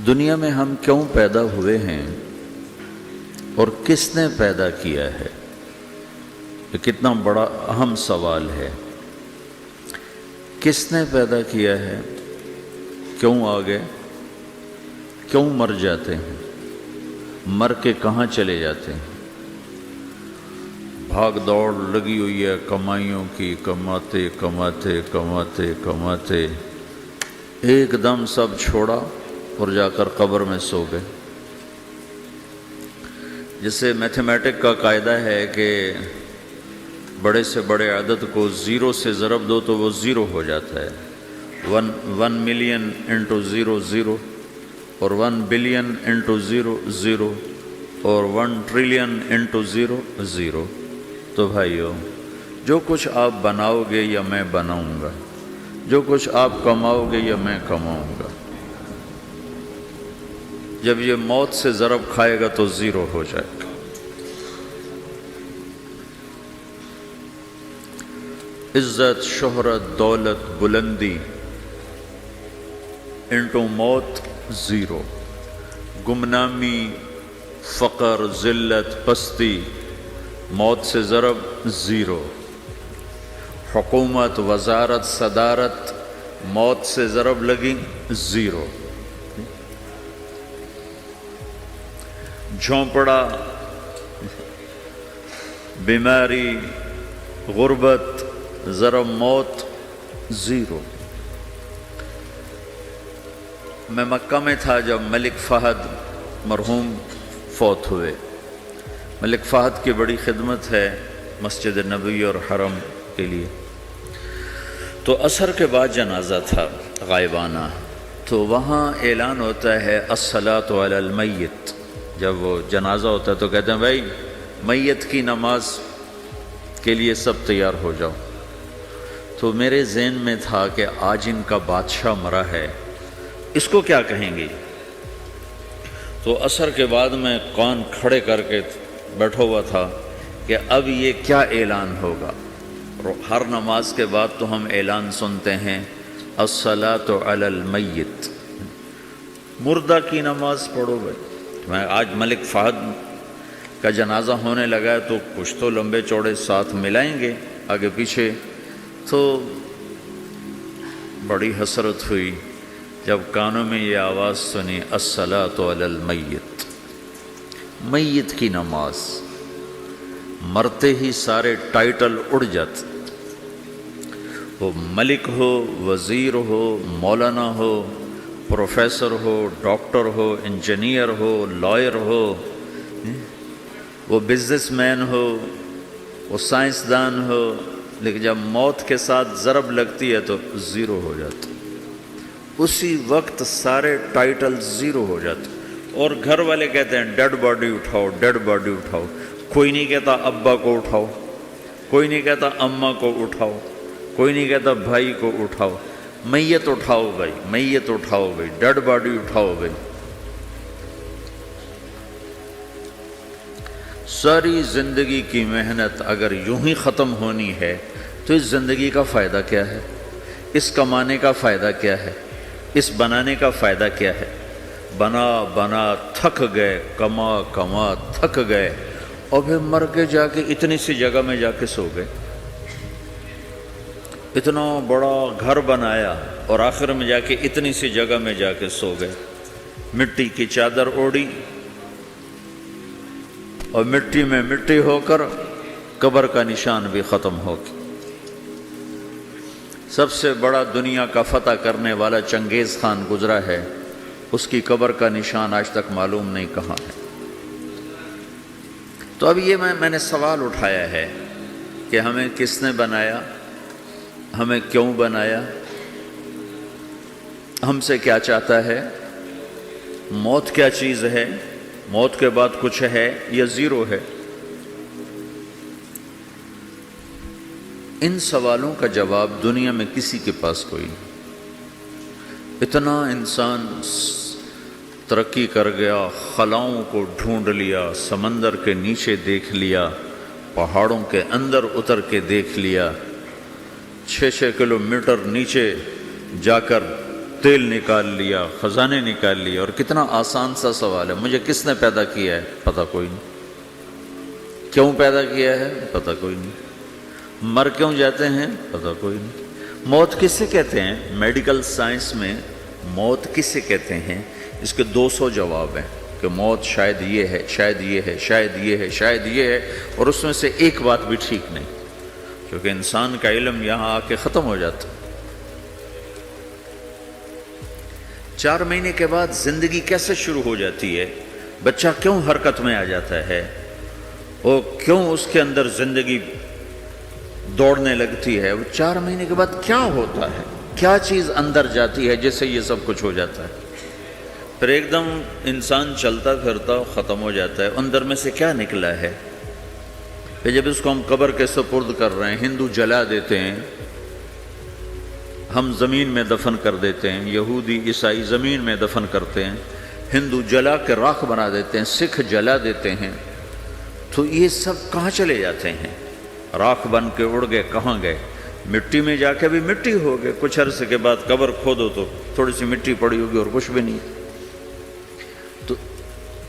دنیا میں ہم کیوں پیدا ہوئے ہیں اور کس نے پیدا کیا ہے؟ یہ کتنا بڑا اہم سوال ہے۔ کس نے پیدا کیا ہے؟ کیوں آ گئے؟ کیوں مر جاتے ہیں؟ مر کے کہاں چلے جاتے ہیں؟ بھاگ دوڑ لگی ہوئی ہے کمائیوں کی، کماتے کماتے کماتے کماتے ایک دم سب چھوڑا اور جا کر قبر میں سو گئے۔ جسے میتھمیٹک کا قاعدہ ہے کہ بڑے سے بڑے عدد کو زیرو سے ضرب دو تو وہ زیرو ہو جاتا ہے۔ 1 ملین انٹو زیرو زیرو، اور 1 بلین انٹو زیرو زیرو، اور 1 ٹریلین انٹو زیرو زیرو۔ تو بھائیو، جو کچھ آپ بناؤ گے یا میں بناؤں گا، جو کچھ آپ کماؤ گے یا میں کماؤں گا، جب یہ موت سے ضرب کھائے گا تو زیرو ہو جائے گا۔ عزت، شہرت، دولت، بلندی انٹو موت زیرو، گمنامی، فقر، ذلت، پستی موت سے ضرب زیرو، حکومت، وزارت، صدارت موت سے ضرب لگی زیرو، جھونپڑا، بیماری، غربت ضرب موت زیرو۔ میں مکہ میں تھا جب ملک فہد مرحوم فوت ہوئے۔ ملک فہد کی بڑی خدمت ہے مسجد نبوی اور حرم کے لیے۔ تو عصر کے بعد جنازہ تھا غائبانہ، تو وہاں اعلان ہوتا ہے الصلاۃ علی المیت۔ جب وہ جنازہ ہوتا ہے تو کہتے ہیں بھائی میت کی نماز کے لیے سب تیار ہو جاؤ۔ تو میرے ذہن میں تھا کہ آج ان کا بادشاہ مرا ہے، اس کو کیا کہیں گے؟ تو عصر کے بعد میں کان کھڑے کر کے بیٹھا ہوا تھا کہ اب یہ کیا اعلان ہوگا۔ ہر نماز کے بعد تو ہم اعلان سنتے ہیں الصلاۃ علی المیت، مردہ کی نماز پڑھو بھائی۔ میں آج ملک فہد کا جنازہ ہونے لگا ہے تو کچھ تو لمبے چوڑے ساتھ ملائیں گے آگے پیچھے۔ تو بڑی حسرت ہوئی جب کانوں میں یہ آواز سنی الصلاۃ علی المیت، میت کی نماز۔ مرتے ہی سارے ٹائٹل اڑ جاتے، وہ ملک ہو، وزیر ہو، مولانا ہو، پروفیسر ہو، ڈاکٹر ہو، انجینئر ہو، لائر ہو، وہ بزنس مین ہو، وہ سائنسدان ہو، لیکن جب موت کے ساتھ ضرب لگتی ہے تو زیرو ہو جاتا، اسی وقت سارے ٹائٹل زیرو ہو جاتے۔ اور گھر والے کہتے ہیں ڈیڈ باڈی اٹھاؤ، ڈیڈ باڈی اٹھاؤ۔ کوئی نہیں کہتا ابا کو اٹھاؤ، کوئی نہیں کہتا اماں کو اٹھاؤ، کوئی نہیں کہتا بھائی کو اٹھاؤ۔ میت اٹھاؤ بھائی، میت اٹھاؤ بھائی، ڈیڈ باڈی اٹھاؤ بھائی۔ ساری زندگی کی محنت اگر یوں ہی ختم ہونی ہے تو اس زندگی کا فائدہ کیا ہے؟ اس کمانے کا فائدہ کیا ہے؟ اس بنانے کا فائدہ کیا ہے؟ بنا بنا تھک گئے، کما کما تھک گئے، اور پھر مر کے جا کے اتنی سی جگہ میں جا کے سو گئے۔ اتنا بڑا گھر بنایا اور آخر میں جا کے اتنی سی جگہ میں جا کے سو گئے۔ مٹی کی چادر اوڑھی اور مٹی میں مٹی ہو کر قبر کا نشان بھی ختم ہو گیا۔ سب سے بڑا دنیا کا فتح کرنے والا چنگیز خان گزرا ہے، اس کی قبر کا نشان آج تک معلوم نہیں کہاں ہے۔ تو اب یہ میں نے سوال اٹھایا ہے کہ ہمیں کس نے بنایا، ہمیں کیوں بنایا، ہم سے کیا چاہتا ہے، موت کیا چیز ہے، موت کے بعد کچھ ہے یا زیرو ہے؟ ان سوالوں کا جواب دنیا میں کسی کے پاس کوئی نہیں۔ اتنا انسان ترقی کر گیا، خلاؤں کو ڈھونڈ لیا، سمندر کے نیچے دیکھ لیا، پہاڑوں کے اندر اتر کے دیکھ لیا، 6 کلومیٹر نیچے جا کر تیل نکال لیا، خزانے نکال لیا، اور کتنا آسان سا سوال ہے، مجھے کس نے پیدا کیا ہے؟ پتہ کوئی نہیں۔ کیوں پیدا کیا ہے؟ پتہ کوئی نہیں۔ مر کیوں جاتے ہیں؟ پتہ کوئی نہیں۔ موت کسے کہتے ہیں؟ میڈیکل سائنس میں موت کسے کہتے ہیں؟ اس کے 200 جواب ہیں کہ موت شاید یہ ہے، شاید یہ ہے، شاید یہ ہے، شاید یہ ہے، اور اس میں سے ایک بات بھی ٹھیک نہیں، کیونکہ انسان کا علم یہاں آ کے ختم ہو جاتا ہے۔ 4 مہینے کے بعد زندگی کیسے شروع ہو جاتی ہے؟ بچہ کیوں حرکت میں آ جاتا ہے؟ اور کیوں اس کے اندر زندگی دوڑنے لگتی ہے؟ وہ 4 مہینے کے بعد کیا ہوتا ہے؟ کیا چیز اندر جاتی ہے جس سے یہ سب کچھ ہو جاتا ہے؟ پھر ایک دم انسان چلتا پھرتا ختم ہو جاتا ہے، اندر میں سے کیا نکلا ہے؟ پھر جب اس کو ہم قبر کے سپرد کر رہے ہیں، ہندو جلا دیتے ہیں، ہم زمین میں دفن کر دیتے ہیں، یہودی عیسائی زمین میں دفن کرتے ہیں، ہندو جلا کے راکھ بنا دیتے ہیں، سکھ جلا دیتے ہیں، تو یہ سب کہاں چلے جاتے ہیں؟ راکھ بن کے اڑ گئے، کہاں گئے؟ مٹی میں جا کے بھی مٹی ہو گئے، کچھ عرصے کے بعد قبر کھودو تو تھوڑی سی مٹی پڑی ہوگی اور کچھ بھی نہیں۔ تو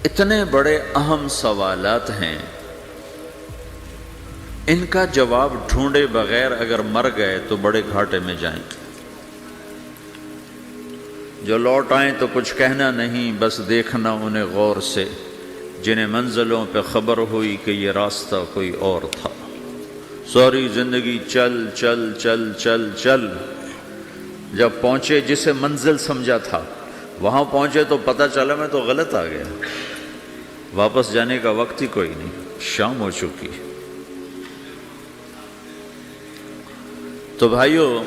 اتنے بڑے اہم سوالات ہیں، ان کا جواب ڈھونڈے بغیر اگر مر گئے تو بڑے گھاٹے میں جائیں۔ جو لوٹ آئیں تو کچھ کہنا نہیں، بس دیکھنا انہیں غور سے، جنہیں منزلوں پہ خبر ہوئی کہ یہ راستہ کوئی اور تھا۔ ساری زندگی چل چل چل چل چل، جب پہنچے جسے منزل سمجھا تھا وہاں پہنچے تو پتہ چلا میں تو غلط آ گیا، واپس جانے کا وقت ہی کوئی نہیں، شام ہو چکی۔ تو بھائیو،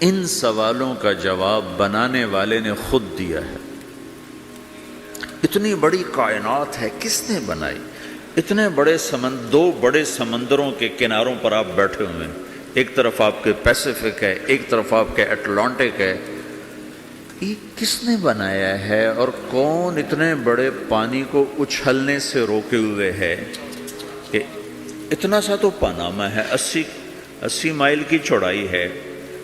ان سوالوں کا جواب بنانے والے نے خود دیا ہے۔ اتنی بڑی کائنات ہے، کس نے بنائی؟ اتنے بڑے دو بڑے سمندروں کے کناروں پر آپ بیٹھے ہوئے ہیں، ایک طرف آپ کے پیسیفک ہے، ایک طرف آپ کے اٹلانٹک ہے، یہ کس نے بنایا ہے؟ اور کون اتنے بڑے پانی کو اچھلنے سے روکے ہوئے ہے کہ اتنا سا تو پاناما ہے، 80 مائل کی چوڑائی ہے،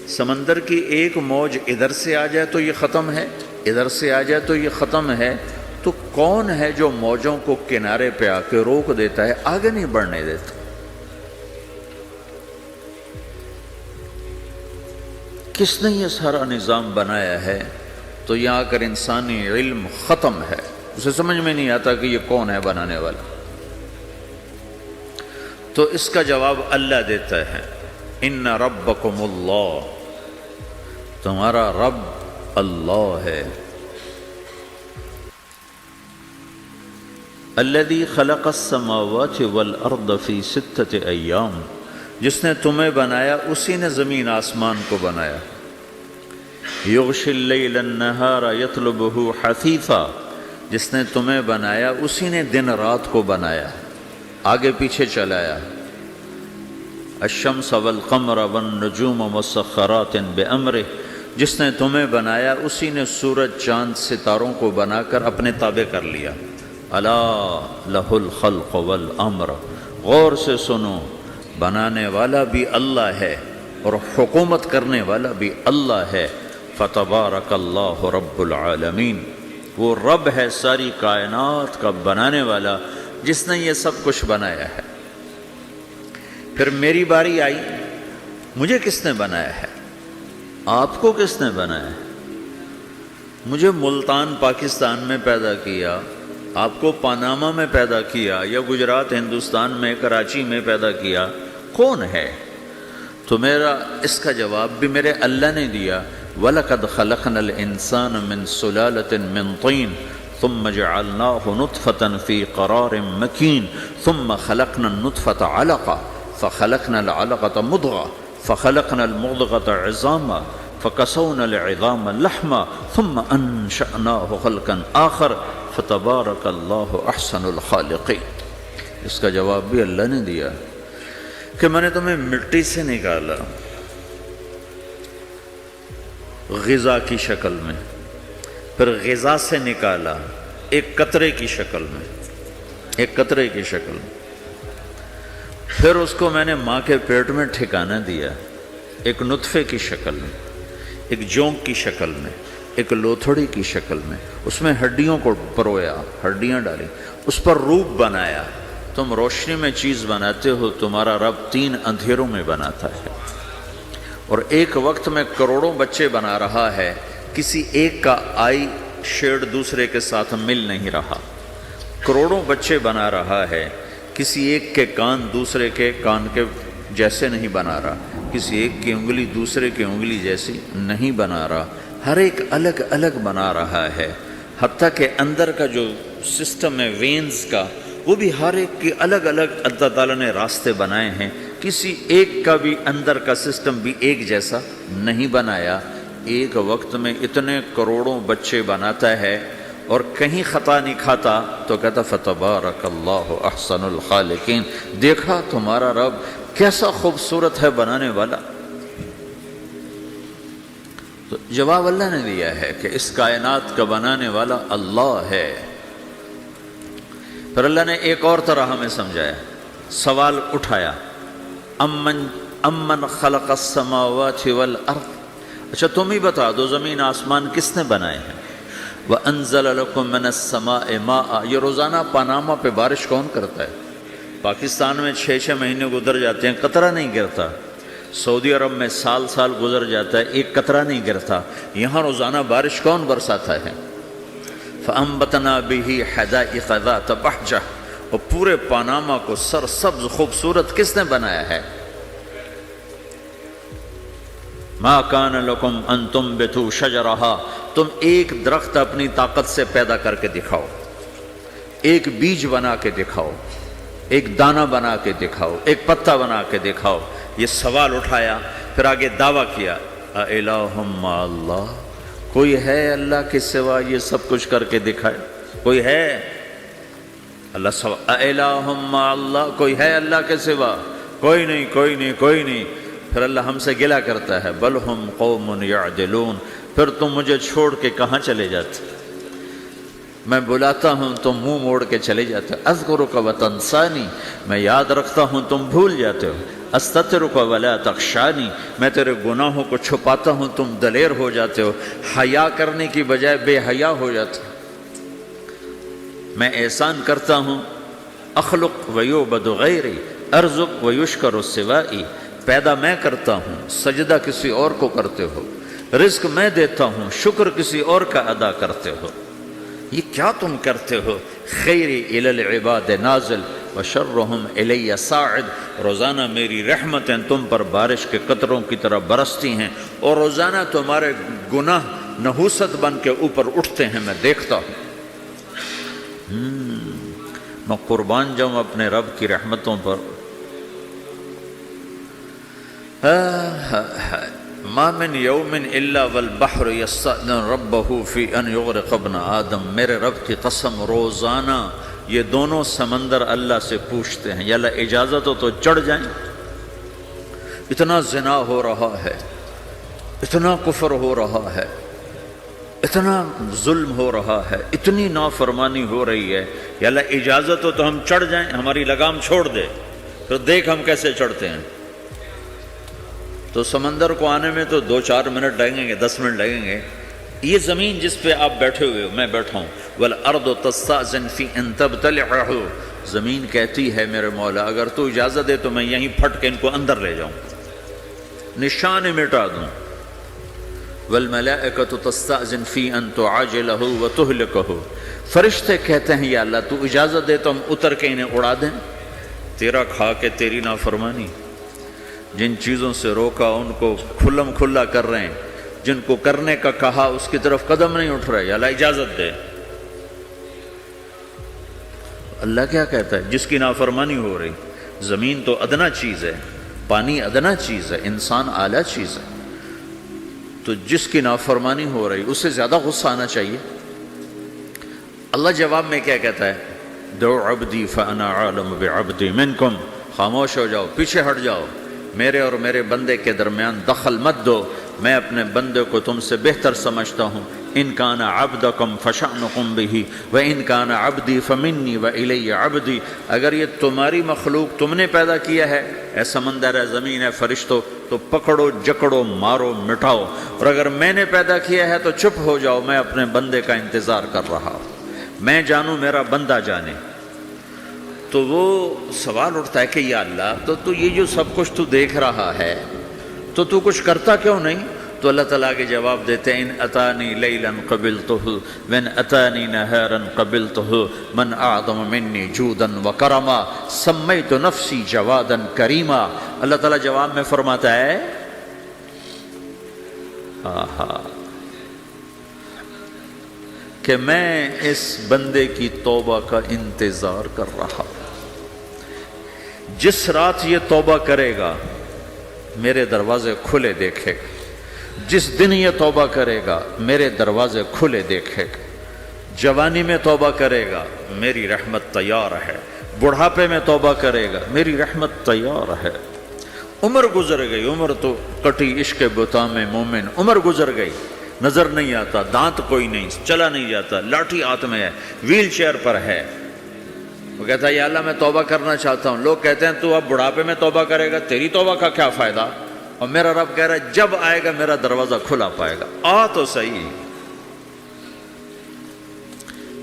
سمندر کی ایک موج ادھر سے آ جائے تو یہ ختم ہے، ادھر سے آ جائے تو یہ ختم ہے، تو کون ہے جو موجوں کو کنارے پہ آ کے روک دیتا ہے، آگے نہیں بڑھنے دیتا؟ کس نے یہ سارا نظام بنایا ہے؟ تو یہاں آ کر انسانی علم ختم ہے، اسے سمجھ میں نہیں آتا کہ یہ کون ہے بنانے والا۔ تو اس کا جواب اللہ دیتا ہے، ان ربکم اللہ، تمہارا رب اللہ ہے، الذی خلق السماوات والارض فی 6 ایام، جس نے تمہیں بنایا اسی نے زمین آسمان کو بنایا، یغشی اللیل النہار یطلبہ حثیثا، جس نے تمہیں بنایا اسی نے دن رات کو بنایا، آگے پیچھے چلایا، الشمس والقمر والنجوم مسخرات بامرہ، جس نے تمہیں بنایا اسی نے سورج چاند ستاروں کو بنا کر اپنے تابع کر لیا، الا لہ الخلق والامر، غور سے سنو، بنانے والا بھی اللہ ہے اور حکومت کرنے والا بھی اللہ ہے، فتبارک اللہ رب العالمین، وہ رب ہے ساری کائنات کا بنانے والا جس نے یہ سب کچھ بنایا ہے۔ پھر میری باری آئی، مجھے کس نے بنایا ہے؟ آپ کو کس نے بنایا ہے؟ مجھے ملتان پاکستان میں پیدا کیا، آپ کو پاناما میں پیدا کیا، یا گجرات ہندوستان میں کراچی میں پیدا کیا، کون ہے؟ تو میرا اس کا جواب بھی میرے اللہ نے دیا، وَلَقَدْ خَلَقْنَا الْإِنسَانَ مِنْ سُلَالَةٍ مِّن طِينٍ ثُمَّ جَعَلْنَاهُ نُطْفَةً فِي قَرَارٍ مَّكِينٍ ثُمَّ خَلَقْنَا النُّطْفَةَ عَلَقَةً فَخَلَقْنَا الْعَلَقَةَ مُضْغَةً فَخَلَقْنَا الْمُضْغَةَ عِظَامًا فَكَسَوْنَا الْعِظَامَ لَحْمًا ثُمَّ أَنشَأْنَاهُ خَلْقًا آخَرَ فَتَبَارَكَ اللَّهُ أَحْسَنُ الْخَالِقِينَ۔ اس کا جواب بھی اللہ نے دیا کہ میں نے تمہیں مٹی سے نکالا غذا کی شکل میں، پھر غذا سے نکالا ایک قطرے کی شکل میں، ایک قطرے کی شکل میں، پھر اس کو میں نے ماں کے پیٹ میں ٹھکانہ دیا ایک نطفے کی شکل میں، ایک جونک کی شکل میں، ایک لوتھڑی کی شکل میں، اس میں ہڈیوں کو پرویا، ہڈیاں ڈالی، اس پر روپ بنایا۔ تم روشنی میں چیز بناتے ہو، تمہارا رب 3 اندھیروں میں بناتا ہے، اور ایک وقت میں کروڑوں بچے بنا رہا ہے، کسی ایک کا آئی شیڈ دوسرے کے ساتھ مل نہیں رہا، کروڑوں بچے بنا رہا ہے، کسی ایک کے کان دوسرے کے کان کے جیسے نہیں بنا رہا، کسی ایک کی انگلی دوسرے کی انگلی جیسی نہیں بنا رہا، ہر ایک الگ الگ بنا رہا ہے، حتیٰ کہ اندر کا جو سسٹم ہے وینز کا، وہ بھی ہر ایک کی الگ الگ اللہ تعالیٰ نے راستے بنائے ہیں، کسی ایک کا بھی اندر کا سسٹم بھی ایک جیسا نہیں بنایا۔ ایک وقت میں اتنے کروڑوں بچے بناتا ہے اور کہیں خطا نہیں کھاتا، تو کہتا فتبارک اللہ احسن الخالقین، دیکھا تمہارا رب کیسا خوبصورت ہے بنانے والا۔ تو جواب اللہ نے دیا ہے کہ اس کائنات کا بنانے والا اللہ ہے۔ پھر اللہ نے ایک اور طرح ہمیں سمجھایا، سوال اٹھایا، امن خلق السماوات والارض، اچھا تم ہی بتا دو زمین آسمان کس نے بنائے ہیں؟ وَأَنزَلَ لَكُم مِّنَ السَّمَاءِ مَاءً، یہ روزانہ پاناما پہ بارش کون کرتا ہے؟ پاکستان میں 6 مہینے گزر جاتے ہیں، قطرہ نہیں گرتا، سعودی عرب میں سال گزر جاتا ہے، ایک قطرہ نہیں گرتا، یہاں روزانہ بارش کون برساتا ہے؟ فَأَنبَتْنَا بِهِ حَدَائِقَ ذَاتَ بَهْجَةٍ، اور پورے پاناما کو سرسبز خوبصورت کس نے بنایا ہے؟ مَا كَانَ لَكُمْ أَن تُنبِتُوا شَجَرَهَا، تم ایک درخت اپنی طاقت سے پیدا کر کے دکھاؤ، ایک بیج بنا کے دکھاؤ، ایک دانہ بنا کے دکھاؤ، ایک پتا بنا کے دکھاؤ۔ یہ سوال اٹھایا، پھر آگے دعویٰ کیا، اَإِلَٰهٌ مَّعَ اللَّهِ، کوئی ہے اللہ کے سوا یہ سب کچھ کر کے دکھائے؟ کوئی ہے؟ اللہ سوا اِلَٰهٌ مَّعَ اللَّهِ، کوئی ہے اللہ کے سوا؟ کوئی نہیں، کوئی نہیں، کوئی نہیں۔ پھر اللہ ہم سے گلہ کرتا ہے، بل ہم قوم یعدلون، پھر تم مجھے چھوڑ کے کہاں چلے جاتے؟ میں بلاتا ہوں تم منہ موڑ کے چلے جاتے ہو، اذکرک وتنسانی، میں یاد رکھتا ہوں تم بھول جاتے ہو، استترک ولا تخشانی، میں تیرے گناہوں کو چھپاتا ہوں تم دلیر ہو جاتے ہو، حیا کرنے کی بجائے بے حیا ہو جاتے ہو۔ میں احسان کرتا ہوں، اخلق ویعبد غیری، ارزق ویشکر سوائی، پیدا میں کرتا ہوں، سجدہ کسی اور کو کرتے ہو، رزق میں دیتا ہوں، شکر کسی اور کا ادا کرتے ہو، یہ کیا تم کرتے ہو؟ خیری الی العباد نازل وشرہم الی صاعد، روزانہ میری رحمتیں تم پر بارش کے قطروں کی طرح برستی ہیں، اور روزانہ تمہارے گناہ نحوست بن کے اوپر اٹھتے ہیں، میں دیکھتا ہوں۔ میں قربان جاؤں اپنے رب کی رحمتوں پر۔ ما من یوم الا والبحر یستأذن ربہ فی ان یغرق ابن آدم، میرے رب کی قسم روزانہ یہ دونوں سمندر اللہ سے پوچھتے ہیں، یا اللہ اجازت ہو تو چڑھ جائیں، اتنا زنا ہو رہا ہے، اتنا کفر ہو رہا ہے، اتنا ظلم ہو رہا ہے، اتنی نافرمانی ہو رہی ہے، یا اللہ اجازت ہو تو ہم چڑھ جائیں، ہماری لگام چھوڑ دے، پھر دیکھ ہم کیسے چڑھتے ہیں۔ تو سمندر کو آنے میں تو 2-4 منٹ لگیں گے، 10 منٹ لگیں گے۔ یہ زمین جس پہ آپ بیٹھے ہوئے ہو، میں بیٹھا ہوں، وَالْأَرْضُ تَسْتَأْذِنُ فِي أَن تَبْتَلِعَهُ، زمین کہتی ہے میرے مولا اگر تو اجازت دے تو میں یہیں پھٹ کے ان کو اندر لے جاؤں، نشان مٹا دوں۔ وَالْمَلَائِكَةُ تَسْتَأْذِنُ فِي أَن تُعَاجِلَهُ وَتُهْلِكَهُ، فرشتے کہتے ہیں یا اللہ تو اجازت دے تو ہم اتر کے انہیں اڑا دیں، تیرا کھا کے تیری نافرمانی، جن چیزوں سے روکا ان کو کھلم کھلا کر رہے ہیں، جن کو کرنے کا کہا اس کی طرف قدم نہیں اٹھ رہے، یا اللہ اجازت دے۔ اللہ کیا کہتا ہے؟ جس کی نافرمانی ہو رہی، زمین تو ادنا چیز ہے، پانی ادنا چیز ہے، انسان اعلیٰ چیز ہے، تو جس کی نافرمانی ہو رہی اسے زیادہ غصہ آنا چاہیے۔ اللہ جواب میں کیا کہتا ہے؟ دعو عبدی فانا عالم بعبدی منکم، خاموش ہو جاؤ، پیچھے ہٹ جاؤ، میرے اور میرے بندے کے درمیان دخل مت دو، میں اپنے بندے کو تم سے بہتر سمجھتا ہوں، ان کان عبدکم فشأنکم بہ وان کان عبدی فمنی والی عبدی، اگر یہ تمہاری مخلوق تم نے پیدا کیا ہے، اے سمندر ہے، زمین ہے، فرشتوں، تو پکڑو جکڑو مارو مٹاؤ، اور اگر میں نے پیدا کیا ہے تو چپ ہو جاؤ، میں اپنے بندے کا انتظار کر رہا ہوں، میں جانوں میرا بندہ جانے۔ تو وہ سوال اٹھتا ہے کہ یا اللہ، تو یہ جو سب کچھ تو دیکھ رہا ہے تو کچھ کرتا کیوں نہیں؟ تو اللہ تعالیٰ کے جواب دیتے ہیں ان اتانی لیلا قبلتہ وان اتانی نہارا قبلتہ من اعظم منی جودا وکرما سمیت نفسی جوادا کریما۔ اللہ تعالیٰ جواب میں فرماتا ہے کہ میں اس بندے کی توبہ کا انتظار کر رہا ہوں، جس رات یہ توبہ کرے گا میرے دروازے کھلے دیکھے گا، جس دن یہ توبہ کرے گا میرے دروازے کھلے دیکھے گا، جوانی میں توبہ کرے گا میری رحمت تیار ہے، بڑھاپے میں توبہ کرے گا میری رحمت تیار ہے۔ عمر گزر گئی، عمر تو کٹی عشق بتا میں مومن، عمر گزر گئی، نظر نہیں آتا، دانت کوئی نہیں، چلا نہیں جاتا، لاٹھی ہاتھ میں ہے، ویل چیئر پر ہے۔ وہ کہتا ہے یا اللہ میں توبہ کرنا چاہتا ہوں۔ لوگ کہتے ہیں تو اب بڑھاپے میں توبہ کرے گا، تیری توبہ کا کیا فائدہ؟ اور میرا رب کہہ رہا ہے جب آئے گا میرا دروازہ کھلا پائے گا، آ تو صحیح۔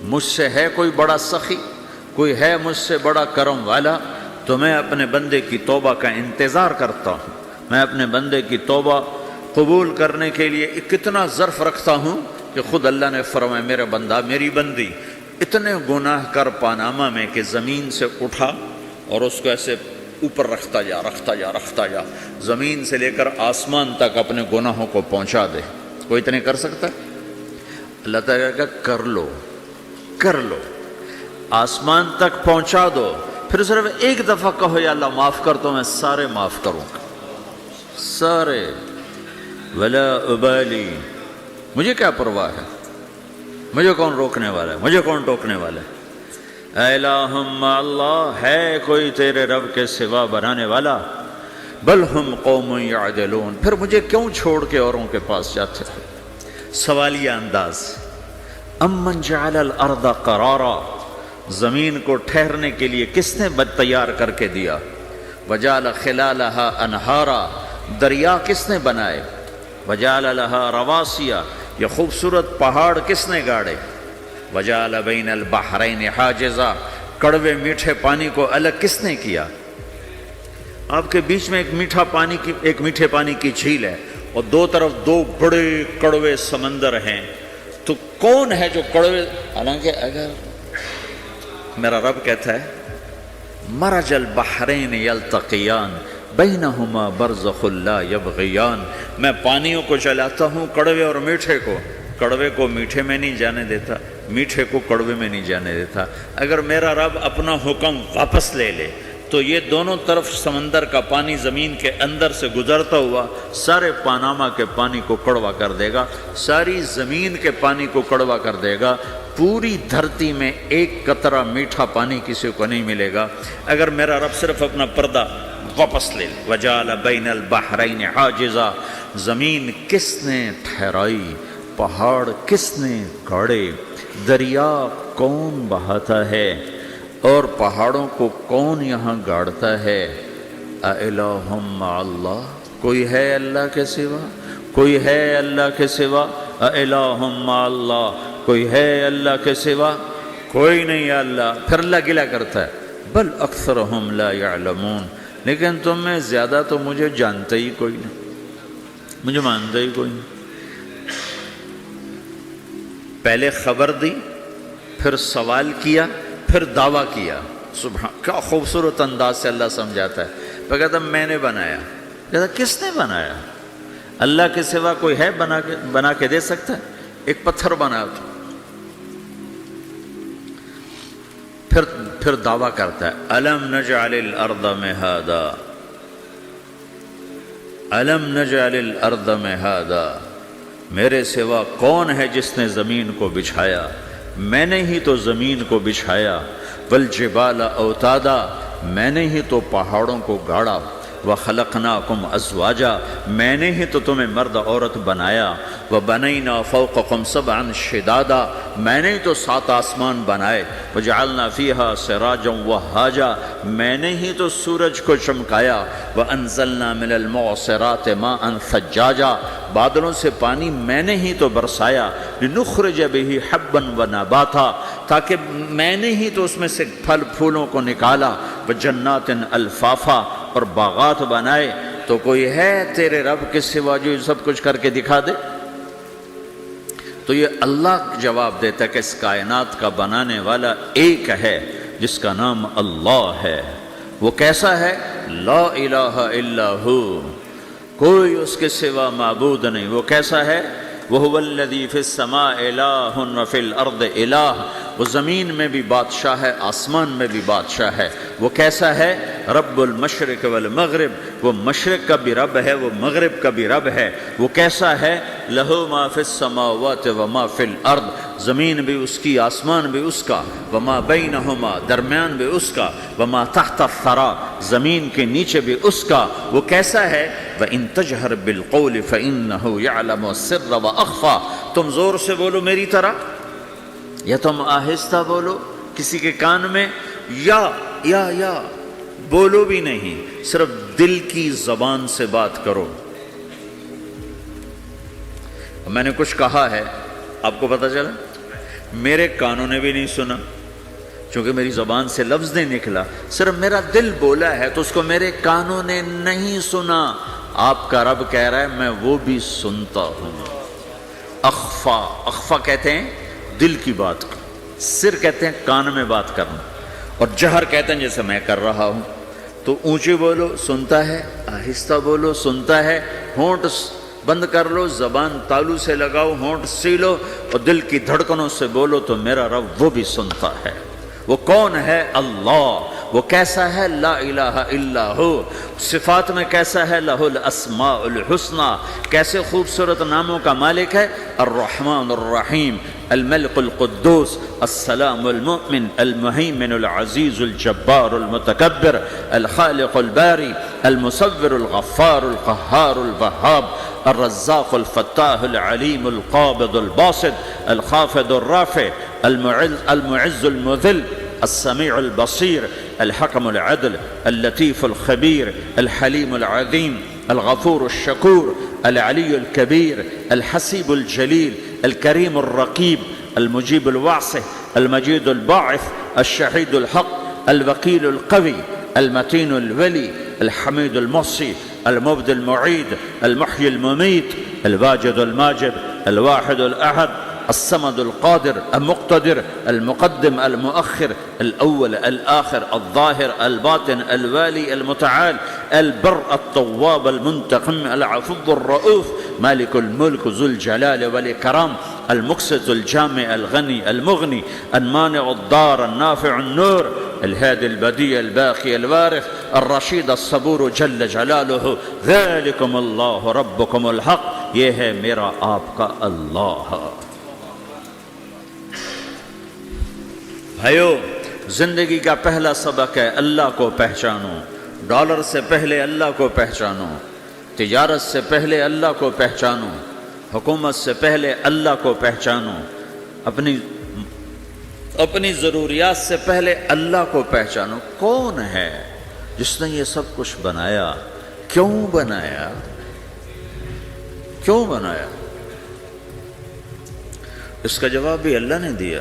مجھ سے ہے کوئی بڑا سخی، کوئی ہے مجھ سے بڑا کرم والا، تو میں اپنے بندے کی توبہ کا انتظار کرتا ہوں، میں اپنے بندے کی توبہ قبول کرنے کے لیے کتنا ظرف رکھتا ہوں کہ خود اللہ نے فرمایا میرا بندہ میری بندی اتنے گناہ کر پاناما میں کہ زمین سے اٹھا اور اس کو ایسے اوپر رکھتا جا، زمین سے لے کر آسمان تک اپنے گناہوں کو پہنچا دے۔ کوئی اتنے کر سکتا ہے؟ اللہ تعالیٰ کا کر لو، آسمان تک پہنچا دو، پھر صرف ایک دفعہ کہو یا اللہ معاف کر تو میں سارے معاف کروں گا، سارے، ولا ابالی، مجھے کیا پرواہ ہے، مجھے کون روکنے والا ہے، مجھے کون ٹوکنے والا ہے۔ اے الہم اللہ، ہے کوئی تیرے رب کے سوا بنانے والا؟ بل ہم قوم یعدلون، پھر مجھے کیوں چھوڑ کے اوروں کے پاس جاتے ہیں؟ سوالیہ انداز۔ امن جعل الارض قرارا، زمین کو ٹھہرنے کے لیے کس نے تیار کر کے دیا؟ وجعل خلالہا انہارا، دریا کس نے بنائے؟ وجعل لہا رواسیا، یہ خوبصورت پہاڑ کس نے گاڑے؟ وجعل بین البحرین حاجزا، کڑوے میٹھے پانی کو الگ کس نے کیا؟ آپ کے بیچ میں ایک میٹھے پانی کی جھیل ہے اور دو طرف دو بڑے کڑوے سمندر ہیں، تو کون ہے جو کڑوے؟ حالانکہ اگر میرا رب کہتا ہے مرج البحرین یلتقیان بینہما برزخ لا یبغیان، میں پانیوں کو چلاتا ہوں، کڑوے اور میٹھے کو، کڑوے کو میٹھے میں نہیں جانے دیتا، میٹھے کو کڑوے میں نہیں جانے دیتا۔ اگر میرا رب اپنا حکم واپس لے لے تو یہ دونوں طرف سمندر کا پانی زمین کے اندر سے گزرتا ہوا سارے پاناما کے پانی کو کڑوا کر دے گا، ساری زمین کے پانی کو کڑوا کر دے گا، پوری دھرتی میں ایک قطرہ میٹھا پانی کسی کو نہیں ملے گا اگر میرا رب صرف اپنا پردہ واپس لے لے۔ وجعل بین البحرین حاجزا، زمین کس نے ٹھہرائی، پہاڑ کس نے گاڑے، دریا کون بہاتا ہے اور پہاڑوں کو کون یہاں گاڑتا ہے؟ اِلَٰهٌ مَّعَ اللَّهِ، کوئی ہے اللہ کے سوا؟ کوئی ہے اللہ کے سوا؟ اِلَٰهٌ مَّعَ اللَّهِ، کوئی ہے اللہ کے سوا؟ کوئی نہیں ہے اللہ۔ پھر اللہ گلہ کرتا ہے بل اکثرہم لا یعلمون، لیکن تم میں زیادہ تو مجھے جانتے ہی کوئی نہیں، مجھے مانتے ہی کوئی نہیں۔ پہلے خبر دی، پھر سوال کیا، پھر دعویٰ کیا۔ سبحان، کیا خوبصورت انداز سے اللہ سمجھاتا ہے۔ پھر کہتا میں نے بنایا، کہتا کس نے بنایا؟ اللہ کے سوا کوئی ہے بنا کے دے سکتا ہے؟ ایک پتھر بنا تو پھر دعویٰ کرتا ہے الم نجعل الارض مہادا، الم نجعل الارض مہادا، میرے سوا کون ہے جس نے زمین کو بچھایا؟ میں نے ہی تو زمین کو بچھایا۔ والجبال اوتادا، میں نے ہی تو پہاڑوں کو گاڑا۔ وَخَلَقْنَاكُمْ أَزْوَاجًا میں نے ہی تو تمہیں مرد عورت بنایا، وَبَنَيْنَا فَوْقَكُمْ سَبْعًا شِدَادًا میں نے ہی تو 7 آسمان بنائے، وَجَعَلْنَا فِيهَا سِرَاجًا وَهَّاجًا میں نے ہی تو سورج کو چمکایا، وَأَنزَلْنَا مِنَ الْمُعْصِرَاتِ مَاءً ثَجَّاجًا بادلوں سے پانی میں نے ہی تو برسایا، لِنُخْرِجَ بِهِ حَبًّا وَنَبَاتًا تاکہ میں نے ہی تو اس میں سے پھل پھولوں کو نکالا، وَجَنَّاتٍ الْفَافًا اور باغات بنائے۔ تو کوئی ہے تیرے رب کے سوا جو یہ سب کچھ کر کے دکھا دے؟ تو یہ اللہ جواب دیتا ہے کہ اس کائنات کا بنانے والا ایک ہے جس کا نام اللہ ہے۔ وہ کیسا ہے؟ لا الہ الا ہو، کوئی اس کے سوا معبود نہیں۔ وہ کیسا ہے؟ وَهُوَ الَّذِي فِي السَّمَاءِ إِلَٰهٌ وَفِي الْأَرْضِ إِلَٰهٌ وہ زمین میں بھی بادشاہ ہے، آسمان میں بھی بادشاہ ہے۔ وہ کیسا ہے؟ رب المشرق والمغرب وہ مشرق کا بھی رب ہے، وہ مغرب کا بھی رب ہے۔ وہ کیسا ہے؟ لَهُ مَا فِي السَّمَاوَاتِ وَمَا فِي الْأَرْضِ زمین بھی اس کی، آسمان بھی اس کا، وَمَا بَيْنَهُمَا درمیان بھی اس کا، وَمَا تَحْتَ الثَّرَىٰ زمین کے نیچے بھی اس کا۔ وہ کیسا ہے؟ وَإِن تَجْهَرْ بِالْقَوْلِ فَإِنَّهُ يَعْلَمُ السِّرَّ وَأَخْفَىٰ تم زور سے بولو میری طرح، یا تم آہستہ بولو کسی کے کان میں، یا بولو بھی نہیں، صرف دل کی زبان سے بات کرو۔ میں نے کچھ کہا ہے، آپ کو پتہ چلا؟ میرے کانوں نے بھی نہیں سنا، چونکہ میری زبان سے لفظ نہیں نکلا، صرف میرا دل بولا ہے تو اس کو میرے کانوں نے نہیں سنا۔ آپ کا رب کہہ رہا ہے میں وہ بھی سنتا ہوں۔ اخفا کہتے ہیں دل کی بات کو، سر کہتے ہیں کان میں بات کرنا، اور جہر کہتے ہیں جیسے میں کر رہا ہوں۔ تو اونچی بولو سنتا ہے، آہستہ بولو سنتا ہے، ہونٹ بند کر لو، زبان تالو سے لگاؤ، ہونٹ سیلو اور دل کی دھڑکنوں سے بولو تو میرا رب وہ بھی سنتا ہے۔ وہ کون ہے؟ اللہ۔ وہ کیسا ہے؟ لا الہ الا ہو۔ صفات میں کیسا ہے؟ لہ الاسماء الحسنی کیسے خوبصورت ناموں کا مالک ہے؟ الرحمن الرحیم، الملک القدوس، السلام المؤمن، المہیمن العزیز الجبار المتکبر، الخالق الباری، المصور الغفار القہار الوہاب، الرزاق الفتاح العلیم القابض الباسط، الخافض الرافع، المعز المذل، السمیع البصیر، الحکم العدل، اللطیف الخبیر، الحلیم العظیم، الغفور الشکور، العلی الکبیر، الحسیب الجلیل، الکریم الرقیب، المجیب الواسع، المجید الباعث، الشہید الحق، الوکیل القوی، المتین الولی، الحمید المحصی، المبدی المعید، المحیی الممیت، الواجد الماجد، الواحد الأحد، الصمد القادر المقتدر، المقدم المؤخر، الأول الآخر، الظاهر الباطن، الوالي المتعال، البر التواب المنتقم، العفو الرؤوف، مالك الملك ذو الجلال والإكرام، المقسط الجامع الغني المغني، المانع الضار النافع النور، الهادي البديع الباقي الوارث، الرشيد الصبور جل جلاله، ذلكم الله ربكم الحق یہ ہے میرا آپ کا اللہ۔ بھائیو، زندگی کا پہلا سبق ہے اللہ کو پہچانو۔ ڈالر سے پہلے اللہ کو پہچانو، تجارت سے پہلے اللہ کو پہچانو، حکومت سے پہلے اللہ کو پہچانو، اپنی ضروریات سے پہلے اللہ کو پہچانو۔ کون ہے جس نے یہ سب کچھ بنایا؟ کیوں بنایا؟ کیوں بنایا؟ اس کا جواب بھی اللہ نے دیا۔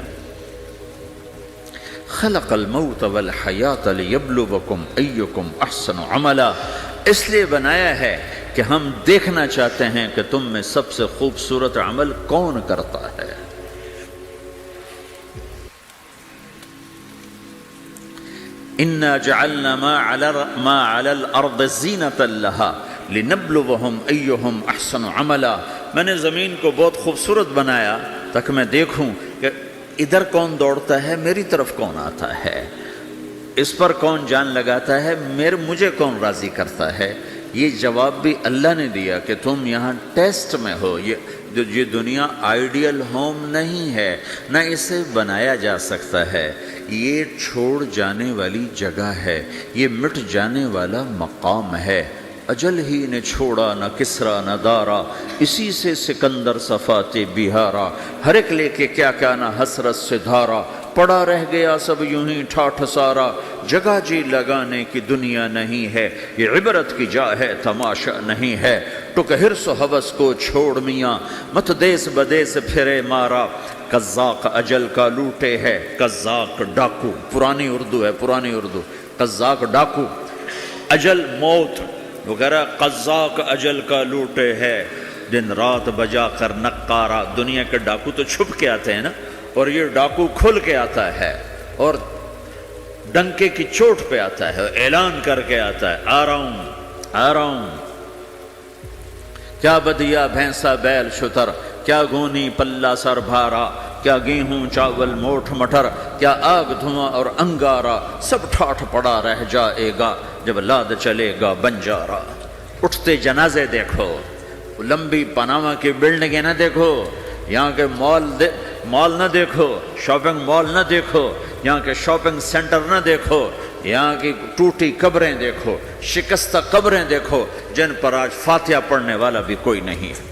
خلق الموت والحیات لیبلوکم ایکم احسن عملا، اس لیے بنایا ہے کہ ہم دیکھنا چاہتے ہیں کہ تم میں سب سے خوبصورت عمل کون کرتا ہے۔ انا جعلنا ما علی الارض زینۃ لها لنبلوہم ایہم احسن عملا، میں نے زمین کو بہت خوبصورت بنایا تاکہ میں دیکھوں کہ ادھر کون دوڑتا ہے، میری طرف کون آتا ہے، اس پر کون جان لگاتا ہے، مجھے کون راضی کرتا ہے۔ یہ جواب بھی اللہ نے دیا کہ تم یہاں ٹیسٹ میں ہو، یہ یہ دنیا آئیڈیل ہوم نہیں ہے، نہ اسے بنایا جا سکتا ہے، یہ چھوڑ جانے والی جگہ ہے، یہ مٹ جانے والا مقام ہے۔ اجل ہی نے چھوڑا نہ کسرا نہ دارا، اسی سے سکندر صفات بہارا، ہر ایک لے کے کیا کیا نہ حسرت سے دھارا، پڑا رہ گیا سب یوں ہی ٹھاٹھ سارا، جگہ جی لگانے کی دنیا نہیں ہے، یہ عبرت کی جا ہے تماشا نہیں ہے، ٹک حرص و ہوس کو چھوڑ میاں، مت دیس بدیس پھرے مارا، قزاق اجل کا لوٹے ہے، قزاق ڈاکو، پرانی اردو ہے، پرانی اردو، قزاق ڈاکو، اجل موت وغیرہ، قزاق اجل کا لوٹے ہے، دن رات بجا کر نقارا۔ دنیا کے ڈاکو تو چھپ کے آتے ہیں نا، اور یہ ڈاکو کھل کے آتا ہے اور ڈنکے کی چوٹ پہ آتا ہے، اعلان کر کے آتا ہے، آ رہا ہوں آ رہا ہوں۔ کیا بدیا بھینسا بیل شتر، کیا گونی پلہ سر بھارا، کیا گیہوں چاول موٹھ مٹر، کیا آگ دھواں اور انگارا، سب ٹھاٹھ پڑا رہ جائے گا جب لاد چلے گا بنجارا۔ اٹھتے جنازے دیکھو، لمبی پاناما کی بلڈنگیں نہ دیکھو، یہاں کے مال نہ دیکھو، شاپنگ مال نہ دیکھو، یہاں کے شاپنگ سینٹر نہ دیکھو، یہاں کی ٹوٹی قبریں دیکھو، شکستہ قبریں دیکھو، جن پر آج فاتحہ پڑھنے والا بھی کوئی نہیں ہے۔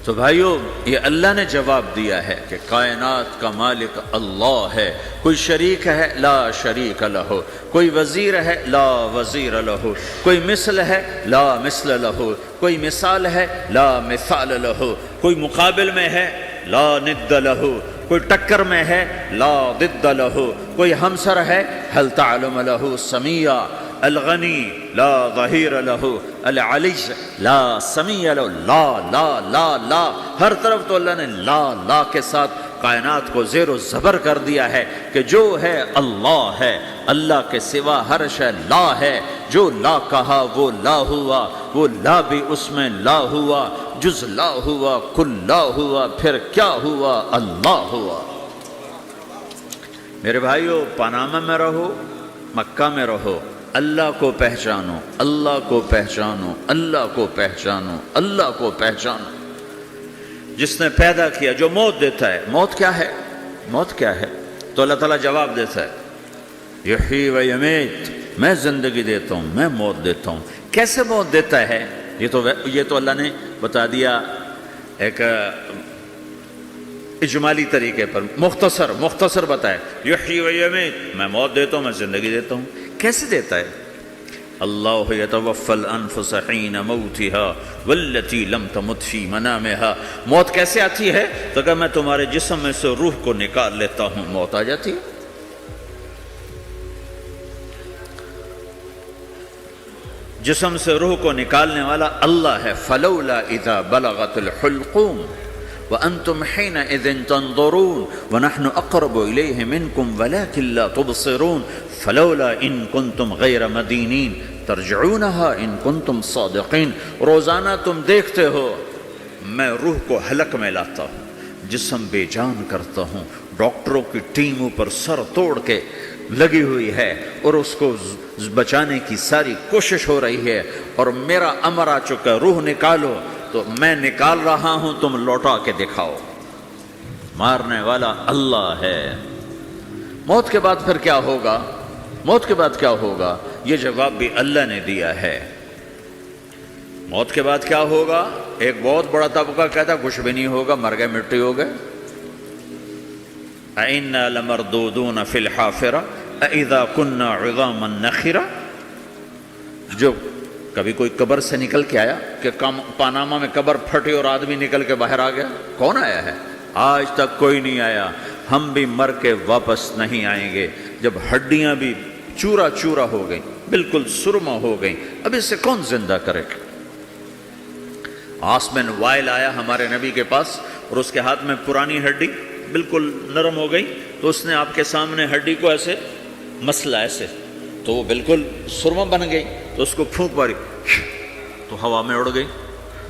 تو بھائیو، یہ اللہ نے جواب دیا ہے کہ کائنات کا مالک اللہ ہے، کوئی شریک ہے لا شریک لہ، کوئی وزیر ہے لا وزیر لہ، کوئی مثل ہے لا مثل لہ، کوئی مثال ہے لا مثال لہ، کوئی مقابل میں ہے لا ند لہ، کوئی ٹکر میں ہے لا ضد لہ، کوئی ہمسر ہے هل تعلم لہ سمیہ، الغنی لا ظہیر لہ، العلی لا سمیع لہ، لا لا لا لا، ہر طرف تو اللہ نے لا لا کے ساتھ کائنات کو زیر و زبر کر دیا ہے کہ جو ہے اللہ ہے، اللہ کے سوا ہر شے لا ہے، جو لا کہا وہ لا ہوا، وہ لا بھی اس میں لا ہوا، جز لا ہوا کل لا ہوا، پھر کیا ہوا؟ اللہ ہوا۔ میرے بھائیو، پاناما میں رہو، مکہ میں رہو، اللہ کو پہچانو، اللہ کو پہچانو، اللہ کو پہچانو، اللہ کو پہچانو۔ جس نے پیدا کیا، جو موت دیتا ہے، موت کیا ہے؟ موت کیا ہے؟ تو اللہ تعالیٰ جواب دیتا ہے، یحیی و یمیت، میں زندگی دیتا ہوں، میں موت دیتا ہوں۔ کیسے موت دیتا ہے؟ یہ تو اللہ نے بتا دیا ایک اجمالی طریقے پر، مختصر بتائے، یحیی و یمیت، میں موت دیتا ہوں، میں زندگی دیتا ہوں۔ کیسے دیتا ہے؟ اللہ یتوفی الانفس حین موتها والتی لم تمت فی منامها۔ موت کیسے آتی ہے؟ تو کہ میں تمہارے جسم میں سے روح کو نکال لیتا ہوں، موت آ جاتی ہے۔ جسم سے روح کو نکالنے والا اللہ ہے۔ فلولا اذا بلغت الحلقوم وانتم حينئذ تنظرون ونحن اقرب اليه منكم ولكن لا تبصرون فلولا ان كنتم غير مدينين ترجعونها ان كنتم صادقين۔ روزانہ تم دیکھتے ہو میں روح کو حلق میں لاتا ہوں، جسم بے جان کرتا ہوں، ڈاکٹروں کی ٹیم اوپر سر توڑ کے لگی ہوئی ہے اور اس کو بچانے کی ساری کوشش ہو رہی ہے، اور میرا امر آ چکا، روح نکالو، تو میں نکال رہا ہوں، تم لوٹا کے دکھاؤ۔ مارنے والا اللہ ہے۔ موت کے بعد پھر کیا ہوگا؟ موت کے بعد کیا ہوگا؟ یہ جواب بھی اللہ نے دیا ہے۔ موت کے بعد کیا ہوگا؟ ایک بہت بڑا طبقہ کہتا کچھ بھی نہیں ہوگا، مر گئے، مٹی ہو گئے۔ اَإِنَّا لَمَرْدُودُونَ فِي الْحَافِرَةِ أَإِذَا كُنَّا عِظَامًا نَخِرَةً۔ جو کبھی کوئی قبر سے نکل کے آیا کہ پاناما میں قبر پھٹی اور آدمی نکل کے باہر آ گیا؟ کون آیا ہے؟ آج تک کوئی نہیں آیا۔ ہم بھی مر کے واپس نہیں آئیں گے۔ جب ہڈیاں بھی چورا چورا ہو گئیں، بالکل سرما ہو گئیں، اب اس سے کون زندہ کرے گا؟ عاص بن وائل آیا ہمارے نبی کے پاس اور اس کے ہاتھ میں پرانی ہڈی بالکل نرم ہو گئی، تو اس نے آپ کے سامنے ہڈی کو ایسے مسلا، ایسے، تو وہ بالکل سرما بن گئی، تو اس کو پھونک ماری تو ہوا میں اڑ گئی۔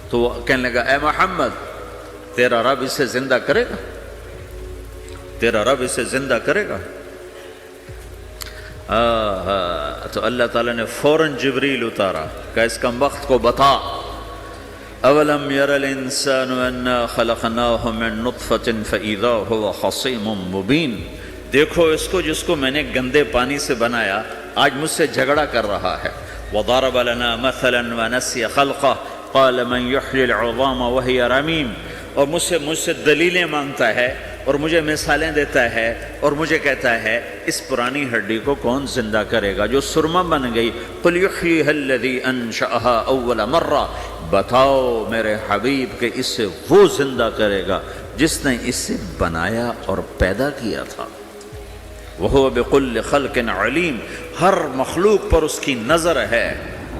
تو وہ کہنے لگا، اے محمد، تیرا رب اسے زندہ کرے گا؟ تیرا رب اسے زندہ کرے گا؟ تو اللہ تعالیٰ نے فوراً جبریل اتارا کہ اس کم وقت کو بتا، اولم یر الانسان انا خلقناہ من نطفۃ فاذا هو خصیم مبین، دیکھو اس کو جس کو میں نے گندے پانی سے بنایا آج مجھ سے جھگڑا کر رہا ہے. وضرب لنا مثلا ونسی خلقہ قال من یحیی العظام وہی رمیم، اور مجھ سے دلیلیں مانگتا ہے اور مجھے مثالیں دیتا ہے اور مجھے کہتا ہے اس پرانی ہڈی کو کون زندہ کرے گا جو سرما بن گئی. قل یحییھا الذی انشأھا اول مرہ، بتاؤ میرے حبیب کہ اس سے وہ زندہ کرے گا جس نے اسے بنایا اور پیدا کیا تھا. وہو بکل خلق علیم، ہر مخلوق پر اس کی نظر ہے،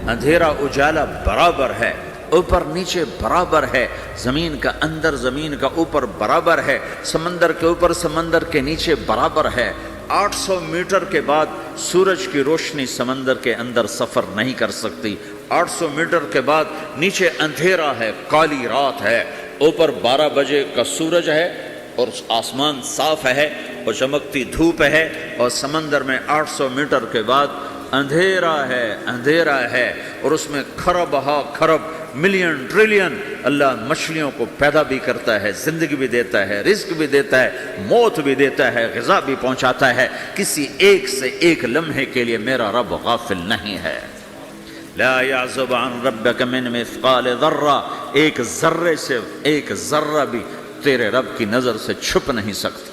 اندھیرا اجالا برابر ہے، اوپر نیچے برابر ہے، زمین کا اندر زمین کا اوپر برابر ہے، سمندر کے اوپر سمندر کے نیچے برابر ہے. 800 میٹر کے بعد سورج کی روشنی سمندر کے اندر سفر نہیں کر سکتی. 800 میٹر کے بعد نیچے اندھیرا ہے، کالی رات ہے، اوپر 12 بجے کا سورج ہے اور آسمان صاف ہے اور چمکتی دھوپ ہے، اور سمندر میں 800 میٹر کے بعد اندھیرا ہے اور اس میں کھرب ہا کھرب ملین ٹریلین اللہ مچھلیوں کو پیدا بھی کرتا ہے، زندگی بھی دیتا ہے، رزق بھی دیتا ہے، موت بھی دیتا ہے، غذا بھی پہنچاتا ہے. کسی ایک سے ایک لمحے کے لیے میرا رب غافل نہیں ہے. لا يعزب عن ربك من مثقال ذرہ، ایک ذرے سے ایک ذرہ بھی تیرے رب کی نظر سے چھپ نہیں سکتا.